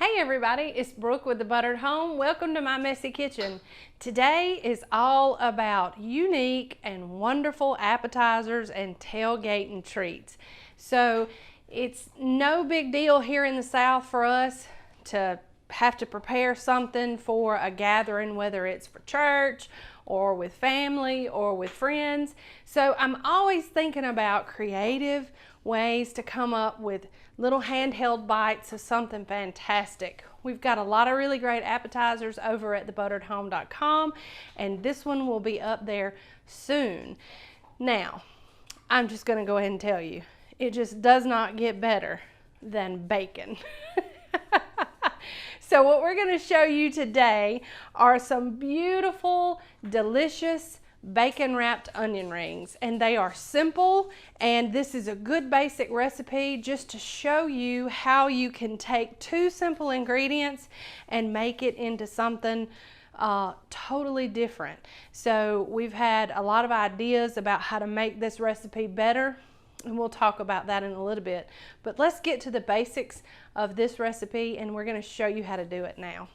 Hey everybody, it's Brooke with The Buttered Home. Welcome to my messy kitchen. Today is all about unique and wonderful appetizers and tailgating treats. So it's no big deal here in the South for us to have to prepare something for a gathering, whether it's for church or with family or with friends. So I'm always thinking about creative ways to come up with little handheld bites of something fantastic. We've got a lot of really great appetizers over at thebutteredhome.com, and this one will be up there soon. Now, I'm just going to go ahead and tell you, it just does not get better than bacon. So what we're going to show you today are some beautiful, delicious bacon wrapped onion rings, and they are simple, and this is a good basic recipe just to show you how you can take two simple ingredients and make it into something totally different. So we've had a lot of ideas about how to make this recipe better, and we'll talk about that in a little bit, but let's get to the basics of this recipe and we're going to show you how to do it now.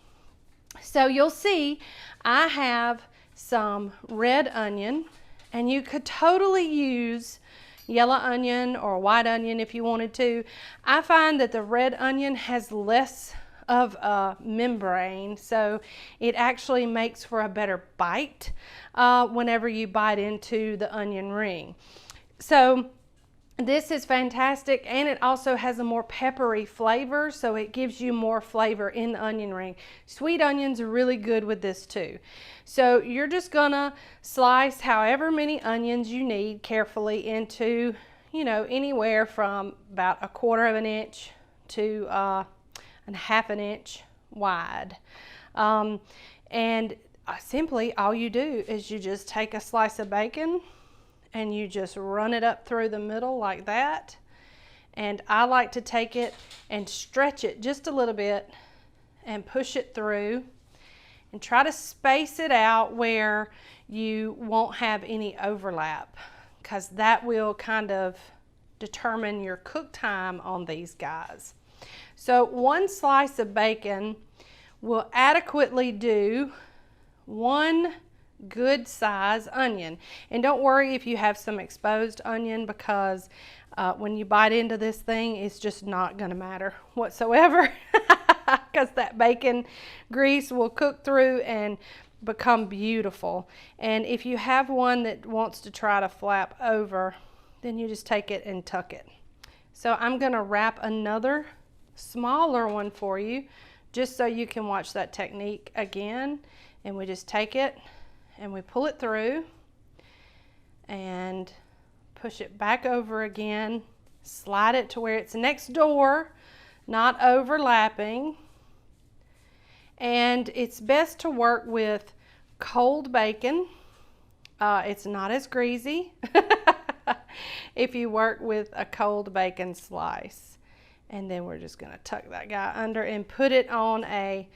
So you'll see I have some red onion, and you could totally use yellow onion or white onion if you wanted to. I find that the red onion has less of a membrane, so it actually makes for a better bite whenever you bite into the onion ring. So this is fantastic, and it also has a more peppery flavor, so it gives you more flavor in the onion ring. Sweet onions are really good with this too. So you're just gonna slice however many onions you need carefully into, anywhere from about 1/4 of an inch to 1/2 an inch wide. And simply all you do is you just take a slice of bacon and you just run it up through the middle like that. And I like to take it and stretch it just a little bit and push it through and try to space it out where you won't have any overlap, because that will kind of determine your cook time on these guys. So one slice of bacon will adequately do one good size onion. And don't worry if you have some exposed onion, because when you bite into this thing, it's just not going to matter whatsoever, because that bacon grease will cook through and become beautiful. And if you have one that wants to try to flap over, then you just take it and tuck it. So I'm going to wrap another smaller one for you just so you can watch that technique again. And we just take it and we pull it through and push it back over again, slide it to where it's next door, not overlapping. And it's best to work with cold bacon. It's not as greasy if you work with a cold bacon slice. And then we're just going to tuck that guy under and put it on a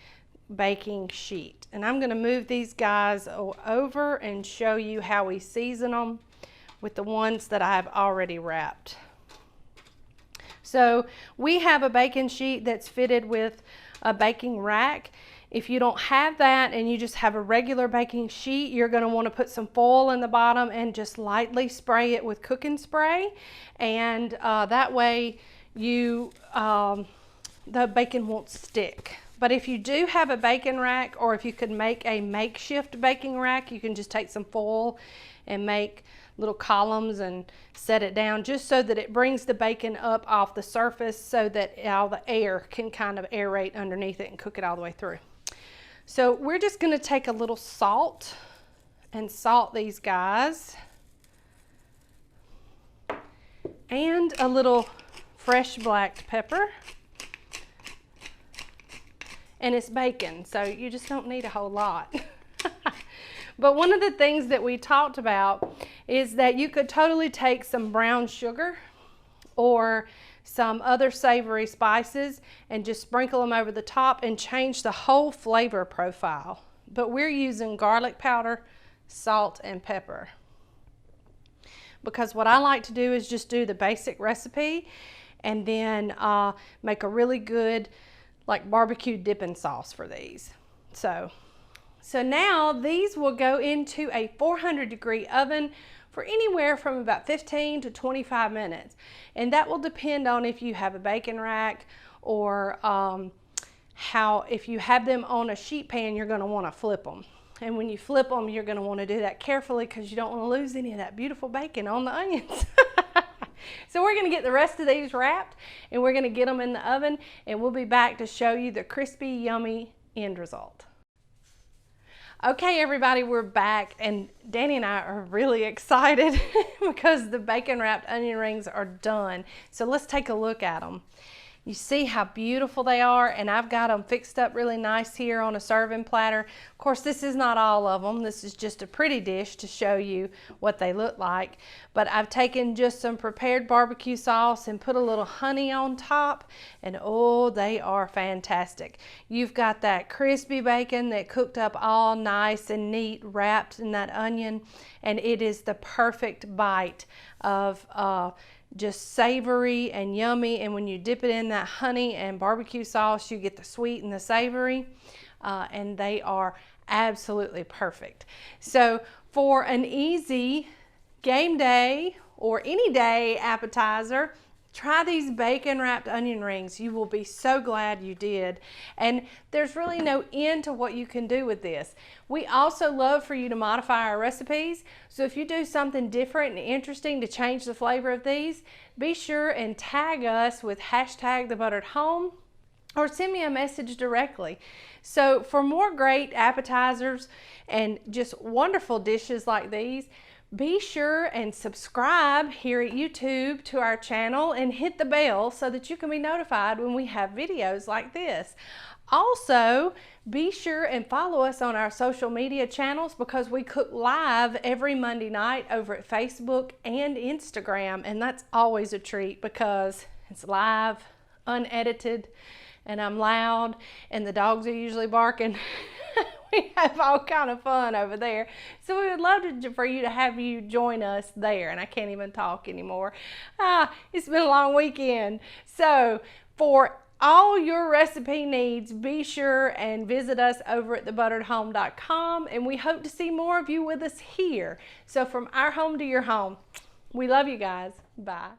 baking sheet. And I'm going to move these guys over and show you how we season them with the ones that I've already wrapped. So we have a baking sheet that's fitted with a baking rack. If you don't have that and you just have a regular baking sheet, you're going to want to put some foil in the bottom and just lightly spray it with cooking spray, and that way the bacon won't stick. But if you do have a baking rack, or if you could make a makeshift baking rack, you can just take some foil and make little columns and set it down just so that it brings the bacon up off the surface so that all the air can kind of aerate underneath it and cook it all the way through. So we're just going to take a little salt and salt these guys, and a little fresh black pepper. And it's bacon, so you just don't need a whole lot. But one of the things that we talked about is that you could totally take some brown sugar or some other savory spices and just sprinkle them over the top and change the whole flavor profile. But we're using garlic powder, salt, and pepper, because what I like to do is just do the basic recipe and then make a really good like barbecue dipping sauce for these. So now these will go into a 400-degree oven for anywhere from about 15 to 25 minutes. And that will depend on if you have a bacon rack or if you have them on a sheet pan, you're going to want to flip them. And when you flip them, you're going to want to do that carefully because you don't want to lose any of that beautiful bacon on the onions. So we're going to get the rest of these wrapped and we're going to get them in the oven, and we'll be back to show you the crispy, yummy end result. Okay, everybody, we're back, and Danny and I are really excited because the bacon wrapped onion rings are done. So let's take a look at them. You see how beautiful they are, and I've got them fixed up really nice here on a serving platter. Of course, this is not all of them. This is just a pretty dish to show you what they look like. But I've taken just some prepared barbecue sauce and put a little honey on top, and oh, they are fantastic. You've got that crispy bacon that cooked up all nice and neat, wrapped in that onion, and it is the perfect bite of just savory and yummy. And when you dip it in that honey and barbecue sauce, you get the sweet and the savory, and they are absolutely perfect. So for an easy game day or any day appetizer, try these bacon wrapped onion rings. You will be so glad you did. And there's really no end to what you can do with this. We also love for you to modify our recipes. So if you do something different and interesting to change the flavor of these, be sure and tag us with #TheButteredHome or send me a message directly. So for more great appetizers and just wonderful dishes like these, be sure and subscribe here at YouTube to our channel and hit the bell so that you can be notified when we have videos like this. Also, be sure and follow us on our social media channels because we cook live every Monday night over at Facebook and Instagram, and that's always a treat because it's live, unedited, and I'm loud, and the dogs are usually barking. We have all kind of fun over there. So we would love for you to have you join us there. And I can't even talk anymore. It's been a long weekend. So for all your recipe needs, be sure and visit us over at thebutteredhome.com. And we hope to see more of you with us here. So from our home to your home, we love you guys. Bye.